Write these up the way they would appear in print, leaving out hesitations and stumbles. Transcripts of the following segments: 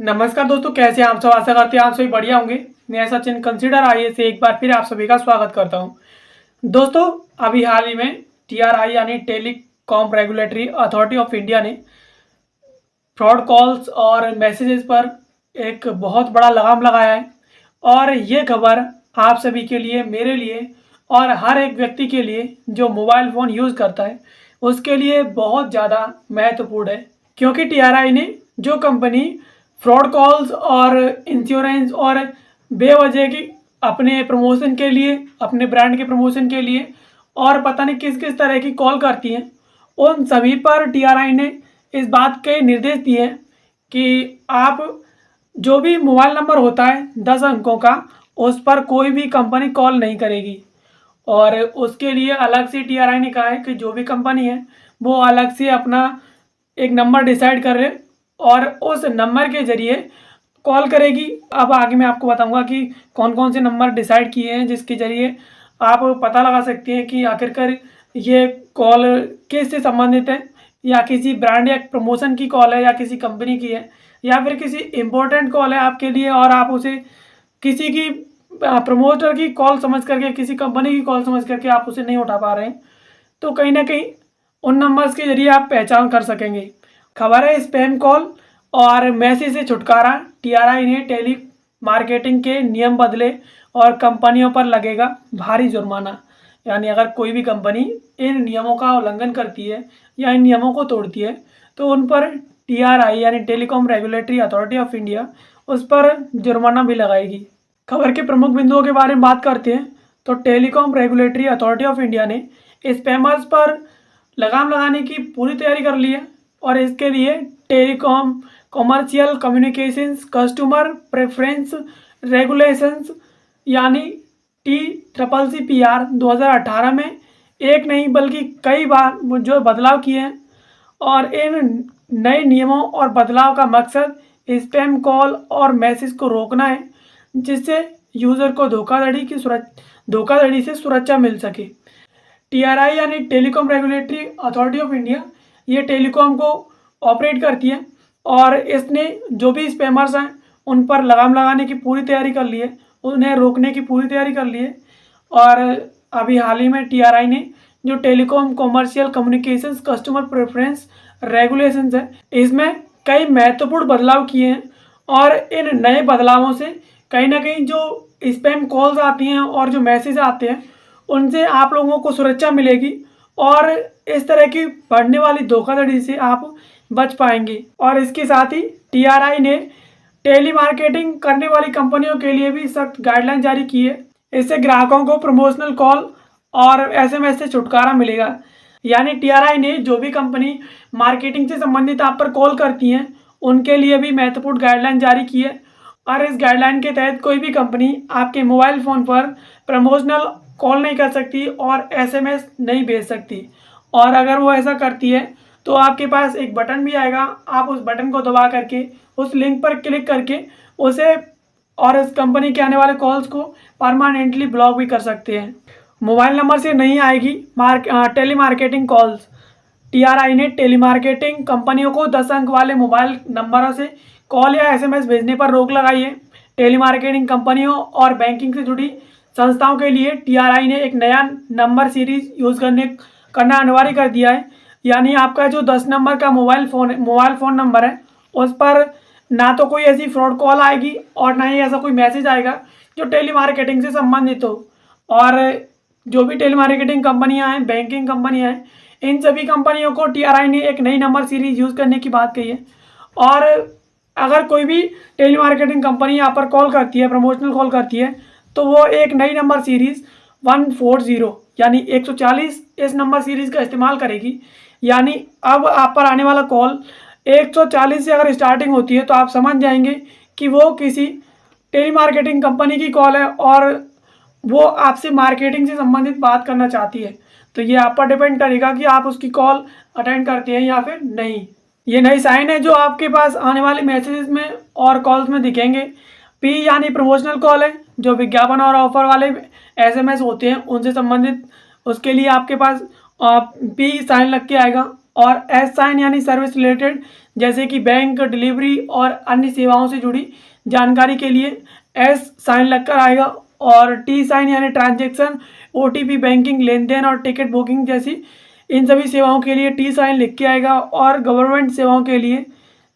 नमस्कार दोस्तों, कैसे हैं आप सब। आशा करते हैं आप सभी बढ़िया होंगे। मैं सचिन कंसीडर आईए से एक बार फिर आप सभी का स्वागत करता हूं। दोस्तों, अभी हाल ही में टीआरआई यानी telecom regulatory authority of India ने फ्रॉड कॉल्स और मैसेजेस पर एक बहुत बड़ा लगाम लगाया है। और ये खबर आप सभी के लिए, मेरे लिए और हर एक व्यक्ति के लिए जो मोबाइल फ़ोन यूज़ करता है उसके लिए बहुत ज़्यादा महत्वपूर्ण है। क्योंकि टीआरआई ने जो कंपनी फ्रॉड कॉल्स और इंश्योरेंस और बेवजह की अपने प्रमोशन के लिए, अपने ब्रांड के प्रमोशन के लिए और पता नहीं किस किस तरह की कॉल करती हैं, उन सभी पर टीआरआई ने इस बात के निर्देश दिए हैं कि आप जो भी मोबाइल नंबर होता है 10 अंकों का, उस पर कोई भी कंपनी कॉल नहीं करेगी। और उसके लिए अलग से टीआरआई ने कहा है कि जो भी कंपनी है वो अलग से अपना एक नंबर डिसाइड कर ले और उस नंबर के ज़रिए कॉल करेगी। अब आगे मैं आपको बताऊंगा कि कौन कौन से नंबर डिसाइड किए हैं जिसके ज़रिए आप पता लगा सकते हैं कि आखिरकार ये कॉल किससे संबंधित है, या किसी ब्रांड या प्रमोशन की कॉल है, या किसी कंपनी की है, या फिर किसी इम्पोर्टेंट कॉल है आपके लिए और आप उसे किसी की प्रमोटर की कॉल समझ करके, किसी कंपनी की कॉल समझ करके आप उसे नहीं उठा पा रहे हैं। तो कहीं ना कहीं उन नंबर्स के ज़रिए आप पहचान कर सकेंगे। खबर है स्पैम कॉल और मैसेज से छुटकारा, टीआरआई ने टेली मार्केटिंग के नियम बदले और कंपनियों पर लगेगा भारी जुर्माना। यानी अगर कोई भी कंपनी इन नियमों का उल्लंघन करती है या इन नियमों को तोड़ती है तो उन पर टीआरआई यानी telecom regulatory authority of India उस पर जुर्माना भी लगाएगी। खबर के प्रमुख बिंदुओं के बारे में बात करते हैं तो telecom regulatory authority of India ने स्पैमर्स पर लगाम लगाने की पूरी तैयारी कर ली है। और इसके लिए telecom commercial communications customer preference regulations यानी TCCPR 2018 में एक नहीं बल्कि कई बार जो बदलाव किए हैं। और इन नए नियमों और बदलाव का मकसद स्पैम कॉल और मैसेज को रोकना है, जिससे यूज़र को धोखाधड़ी से सुरक्षा मिल सके। टीआरआई यानी telecom regulatory authority of India ये टेलीकॉम को ऑपरेट करती है और इसने जो भी स्पैमर्स हैं उन पर लगाम लगाने की पूरी तैयारी कर ली है, उन्हें रोकने की पूरी तैयारी कर ली है। और अभी हाल ही में टीआरआई ने जो telecom commercial communications customer preference regulations है, इसमें कई महत्वपूर्ण बदलाव किए हैं। और इन नए बदलावों से कहीं ना कहीं जो स्पैम कॉल्स आती हैं और जो मैसेज आते हैं उनसे आप लोगों को सुरक्षा मिलेगी और इस तरह की बढ़ने वाली धोखाधड़ी से आप बच पाएंगे। और इसके साथ ही टीआरआई ने टेली मार्केटिंग करने वाली कंपनियों के लिए भी सख्त गाइडलाइन जारी की है। इससे ग्राहकों को प्रमोशनल कॉल और एसएमएस से छुटकारा मिलेगा। यानी टीआरआई ने जो भी कंपनी मार्केटिंग से संबंधित आप पर कॉल करती हैं उनके लिए भी महत्वपूर्ण गाइडलाइन जारी की है। और इस गाइडलाइन के तहत कोई भी कंपनी आपके मोबाइल फ़ोन पर प्रमोशनल कॉल नहीं कर सकती और एसएमएस नहीं भेज सकती। और अगर वो ऐसा करती है तो आपके पास एक बटन भी आएगा, आप उस बटन को दबा करके उस लिंक पर क्लिक करके उसे और इस कंपनी के आने वाले कॉल्स को परमानेंटली ब्लॉक भी कर सकते हैं। मोबाइल नंबर से नहीं आएगी टेली मार्केटिंग कॉल्स। टीआरआई ने टेली मार्केटिंग कंपनियों को 10 अंक वाले मोबाइल नंबरों से कॉल या एसएमएस भेजने पर रोक लगाई है। टेली मार्केटिंग कंपनियों और बैंकिंग से जुड़ी संस्थाओं के लिए टीआरआई ने एक नया नंबर सीरीज यूज़ करना अनिवार्य कर दिया है। यानी आपका जो 10 नंबर का मोबाइल फ़ोन नंबर है उस पर ना तो कोई ऐसी फ्रॉड कॉल आएगी और ना ही ऐसा कोई मैसेज आएगा जो टेली मार्केटिंग से संबंधित हो। और जो भी टेली मार्केटिंग कंपनियां हैं, बैंकिंग कंपनियां हैं, इन सभी कंपनियों को टीआरआई ने एक नई नंबर सीरीज यूज़ करने की बात कही है। और अगर कोई भी टेली मार्केटिंग कंपनी यहाँ पर कॉल करती है, प्रमोशनल कॉल करती है, तो वो एक नई नंबर सीरीज़ 140 यानी 140 इस नंबर सीरीज़ का इस्तेमाल करेगी। यानी अब आप पर आने वाला कॉल 140 से अगर स्टार्टिंग होती है तो आप समझ जाएंगे कि वो किसी टेली मार्केटिंग कंपनी की कॉल है और वो आपसे मार्केटिंग से संबंधित बात करना चाहती है। तो ये आप पर डिपेंड करेगा कि आप उसकी कॉल अटेंड करते हैं या फिर नहीं। ये नई साइन है जो आपके पास आने वाले मैसेजेस में और कॉल्स में दिखेंगे। पी यानी प्रमोशनल कॉल है, जो विज्ञापन और ऑफर वाले एसएमएस होते हैं उनसे संबंधित, उसके लिए आपके पास पी साइन लग के आएगा। और एस साइन यानी सर्विस रिलेटेड जैसे कि बैंक, डिलीवरी और अन्य सेवाओं से जुड़ी जानकारी के लिए एस साइन लगकर आएगा। और टी साइन यानी ट्रांजैक्शन, ओटीपी, बैंकिंग, लेन देन और टिकट बुकिंग जैसी इन सभी सेवाओं के लिए टी साइन लिख के आएगा। और गवर्नमेंट सेवाओं के लिए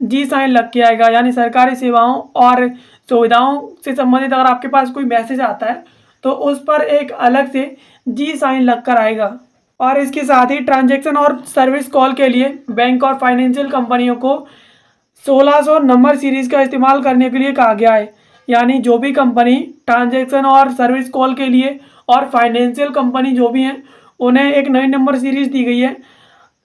जी साइन लग के आएगा, यानी सरकारी सेवाओं और सुविधाओं से संबंधित अगर आपके पास कोई मैसेज आता है तो उस पर एक अलग से जी साइन लग कर आएगा। और इसके साथ ही ट्रांजैक्शन और सर्विस कॉल के लिए बैंक और फाइनेंशियल कंपनियों को 1600 नंबर सीरीज़ का इस्तेमाल करने के लिए कहा गया है। यानी जो भी कंपनी ट्रांजैक्शन और सर्विस कॉल के लिए और फाइनेंशियल कंपनी जो भी हैं उन्हें एक नई नंबर सीरीज़ दी गई है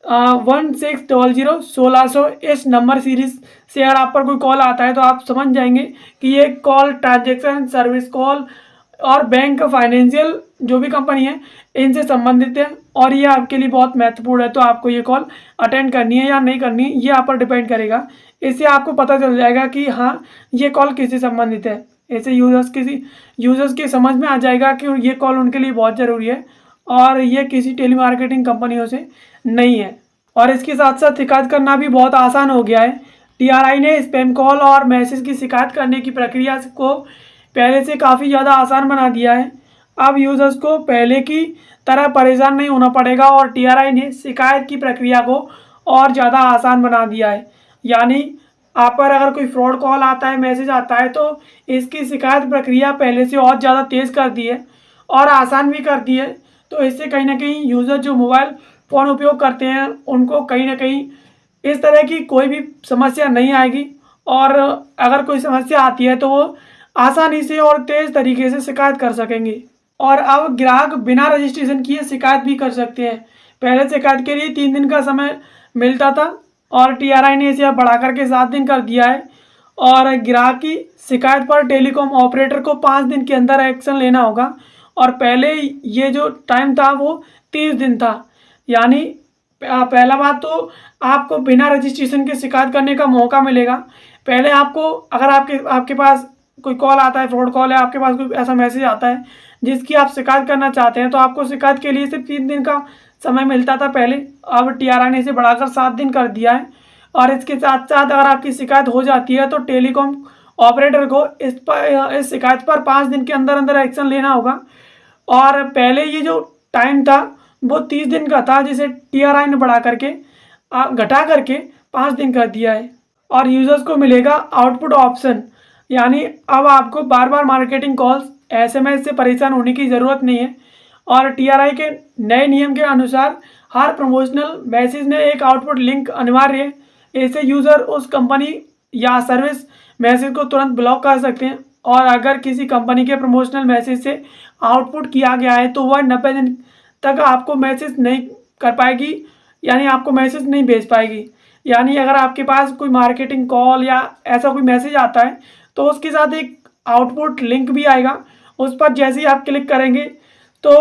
1600। इस नंबर सीरीज़ से अगर आप पर कोई कॉल आता है तो आप समझ जाएंगे कि ये कॉल ट्रांजैक्शन, सर्विस कॉल और बैंक, फाइनेंशियल जो भी कंपनी है इनसे संबंधित है और ये आपके लिए बहुत महत्वपूर्ण है। तो आपको ये कॉल अटेंड करनी है या नहीं करनी है ये आप पर डिपेंड करेगा। इससे आपको पता चल जाएगा कि हाँ ये कॉल किससे संबंधित है। ऐसे यूज़र्स के समझ में आ जाएगा कि ये कॉल उनके लिए बहुत ज़रूरी है और ये किसी टेलीमार्केटिंग कंपनियों से नहीं है। और इसके साथ साथ शिकायत करना भी बहुत आसान हो गया है। टीआरआई ने स्पैम कॉल और मैसेज की शिकायत करने की प्रक्रिया को पहले से काफ़ी ज़्यादा आसान बना दिया है। अब यूज़र्स को पहले की तरह परेशान नहीं होना पड़ेगा और टीआरआई ने शिकायत की प्रक्रिया को और ज़्यादा आसान बना दिया है। यानी आप पर अगर कोई फ्रॉड कॉल आता है, मैसेज आता है तो इसकी शिकायत प्रक्रिया पहले से और ज़्यादा तेज़ कर दी है और आसान भी कर दी है। तो इससे कहीं ना कहीं यूज़र जो मोबाइल फ़ोन उपयोग करते हैं उनको कहीं ना कहीं इस तरह की कोई भी समस्या नहीं आएगी और अगर कोई समस्या आती है तो वो आसानी से और तेज़ तरीके से शिकायत कर सकेंगे। और अब ग्राहक बिना रजिस्ट्रेशन किए शिकायत भी कर सकते हैं। पहले शिकायत के लिए 3 दिन का समय मिलता था और टीआरआई ने इसे अब बढ़ा करके 7 दिन कर दिया है। और ग्राहक की शिकायत पर टेलीकॉम ऑपरेटर को 5 दिन के अंदर एक्शन लेना होगा और पहले ये जो टाइम था वो 30 दिन था। यानी पहला बात तो आपको बिना रजिस्ट्रेशन के शिकायत करने का मौका मिलेगा। पहले आपको अगर आपके पास कोई कॉल आता है, फ्रॉड कॉल है, आपके पास कोई ऐसा मैसेज आता है जिसकी आप शिकायत करना चाहते हैं तो आपको शिकायत के लिए सिर्फ 3 दिन का समय मिलता था पहले। अब टीआरआई ने इसे बढ़ाकर 7 दिन कर दिया है। और इसके साथ साथ अगर आपकी शिकायत हो जाती है तो टेलीकॉम ऑपरेटर को इस शिकायत पर 5 दिन के अंदर अंदर एक्शन लेना होगा। और पहले ये जो टाइम था वो 30 दिन का था जिसे टीआरआई ने घटा करके 5 दिन कर दिया है। और यूज़र्स को मिलेगा आउटपुट ऑप्शन, यानी अब आपको बार बार मार्केटिंग कॉल्स, एसएमएस से परेशान होने की ज़रूरत नहीं है। और टीआरआई के नए नियम के अनुसार हर प्रमोशनल मैसेज में एक आउटपुट लिंक अनिवार्य है। ऐसे यूज़र उस कंपनी या सर्विस मैसेज को तुरंत ब्लॉक कर सकते हैं और अगर किसी कंपनी के प्रमोशनल मैसेज से आउटपुट किया गया है तो वह 90 दिन तक आपको मैसेज नहीं कर पाएगी, यानी आपको मैसेज नहीं भेज पाएगी। यानी अगर आपके पास कोई मार्केटिंग कॉल या ऐसा कोई मैसेज आता है तो उसके साथ एक आउटपुट लिंक भी आएगा। उस पर जैसे ही आप क्लिक करेंगे तो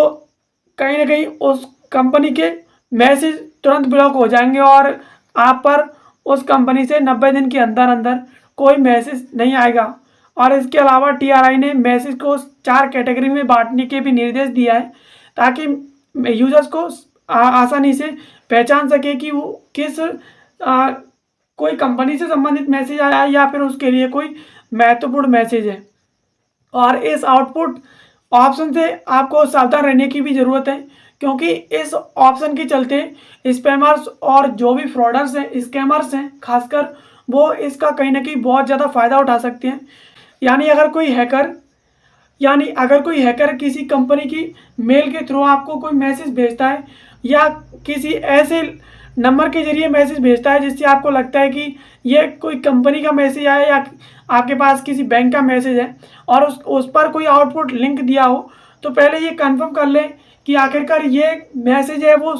कहीं ना कहीं उस कंपनी के मैसेज तुरंत ब्लॉक हो जाएंगे और आप पर उस कंपनी से 90 दिन के अंदर अंदर कोई मैसेज नहीं आएगा। और इसके अलावा टीआरआई ने मैसेज को 4 कैटेगरी में बांटने के भी निर्देश दिया है ताकि यूजर्स को आसानी से पहचान सके कि वो किस कोई कंपनी से संबंधित मैसेज आया है या फिर उसके लिए कोई महत्वपूर्ण मैसेज है। और इस आउटपुट ऑप्शन से आपको सावधान रहने की भी ज़रूरत है क्योंकि इस ऑप्शन के चलते स्पैमर्स और जो भी फ्रॉडर्स हैं, स्कैमर्स हैं खासकर, वो इसका कहीं ना कहीं बहुत ज़्यादा फ़ायदा उठा सकते हैं। यानी अगर कोई हैकर किसी कंपनी की मेल के थ्रू आपको कोई मैसेज भेजता है या किसी ऐसे नंबर के जरिए मैसेज भेजता है जिससे आपको लगता है कि ये कोई कंपनी का मैसेज आया या आपके पास किसी बैंक का मैसेज है और उस पर कोई आउटपुट लिंक दिया हो, तो पहले ये कंफर्म कर लें कि आखिरकार ये मैसेज है वो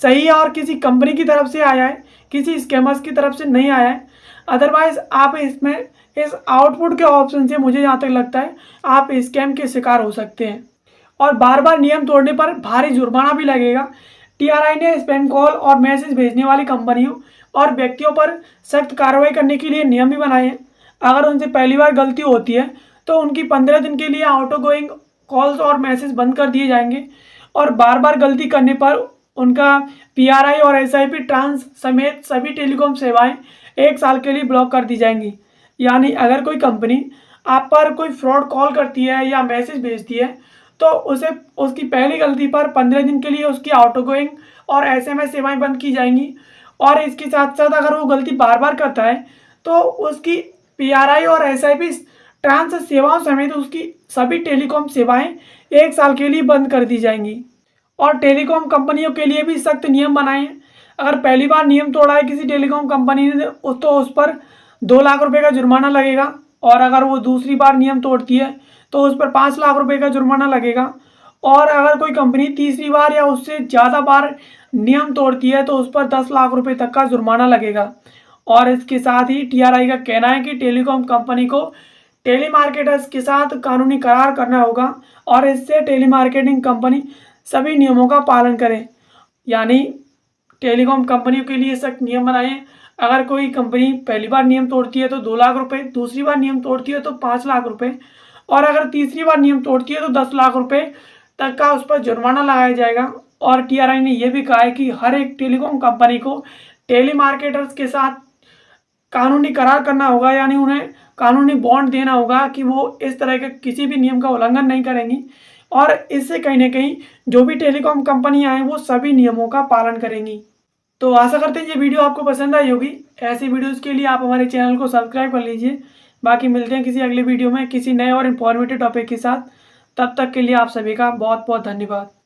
सही है और किसी कंपनी की तरफ से आया है, किसी स्कैमर्स की तरफ से नहीं आया है। अदरवाइज़ आप इसमें इस आउटपुट के ऑप्शन से मुझे जहाँ तक लगता है आप स्कैम के शिकार हो सकते हैं और बार बार नियम तोड़ने पर भारी जुर्माना भी लगेगा। टीआरआई ने स्पैम कॉल और मैसेज भेजने वाली कंपनियों और व्यक्तियों पर सख्त कार्रवाई करने के लिए नियम भी बनाए हैं। अगर उनसे पहली बार गलती होती है तो उनकी 15 दिन के लिए आउटगोइंग कॉल्स और मैसेज बंद कर दिए जाएंगे और बार बार गलती करने पर उनका पीआरआई और एसआईपी ट्रांस समेत सभी टेलीकॉम सेवाएं 1 साल के लिए ब्लॉक कर दी जाएंगी। यानी अगर कोई कंपनी आप पर कोई फ्रॉड कॉल करती है या मैसेज भेजती है तो उसे उसकी पहली गलती पर 15 दिन के लिए उसकी आउटगोइंग और एसएमएस सेवाएं बंद की जाएंगी। और इसके साथ साथ अगर वो गलती बार बार करता है तो उसकी पीआरआई और एसआईपी ट्रांस सेवाओं समेत उसकी सभी टेलीकॉम सेवाएं 1 साल के लिए बंद कर दी जाएंगी। और टेलीकॉम कंपनियों के लिए भी सख्त नियम बनाए हैं। अगर पहली बार नियम तोड़ा है किसी टेलीकॉम कंपनी ने तो उस पर 2 लाख रुपए का जुर्माना लगेगा। और अगर वो दूसरी बार नियम तोड़ती है तो उस पर 5 लाख रुपए का जुर्माना लगेगा। और अगर कोई कंपनी तीसरी बार या उससे ज़्यादा बार नियम तोड़ती है तो उस पर 10 लाख रुपए तक का जुर्माना लगेगा। और इसके साथ ही टीआरआई का कहना है कि टेलीकॉम कंपनी को टेलीमार्केटर्स के साथ कानूनी करार करना होगा और इससे टेलीमार्केटिंग कंपनी सभी नियमों का पालन करे। यानी टेलीकॉम कंपनियों के लिए सख्त नियम बनाए हैं। अगर कोई कंपनी पहली बार नियम तोड़ती है तो 2 लाख रुपए, दूसरी बार नियम तोड़ती है तो 5 लाख रुपए और अगर तीसरी बार नियम तोड़ती है तो 10 लाख रुपए तक का उस पर जुर्माना लगाया जाएगा। और टीआरआई ने यह भी कहा है कि हर एक टेलीकॉम कंपनी को टेलीमार्केटर्स के साथ कानूनी करार करना होगा, यानी उन्हें कानूनी बॉन्ड देना होगा कि वो इस तरह के किसी भी नियम का उल्लंघन नहीं करेंगी। और इससे कहीं ना कहीं जो भी टेलीकॉम कंपनियां हैं वो सभी नियमों का पालन करेंगी। तो आशा करते हैं ये वीडियो आपको पसंद आई होगी। ऐसी वीडियोस के लिए आप हमारे चैनल को सब्सक्राइब कर लीजिए। बाकी मिलते हैं किसी अगले वीडियो में किसी नए और इन्फॉर्मेटिव टॉपिक के साथ। तब तक के लिए आप सभी का बहुत बहुत धन्यवाद।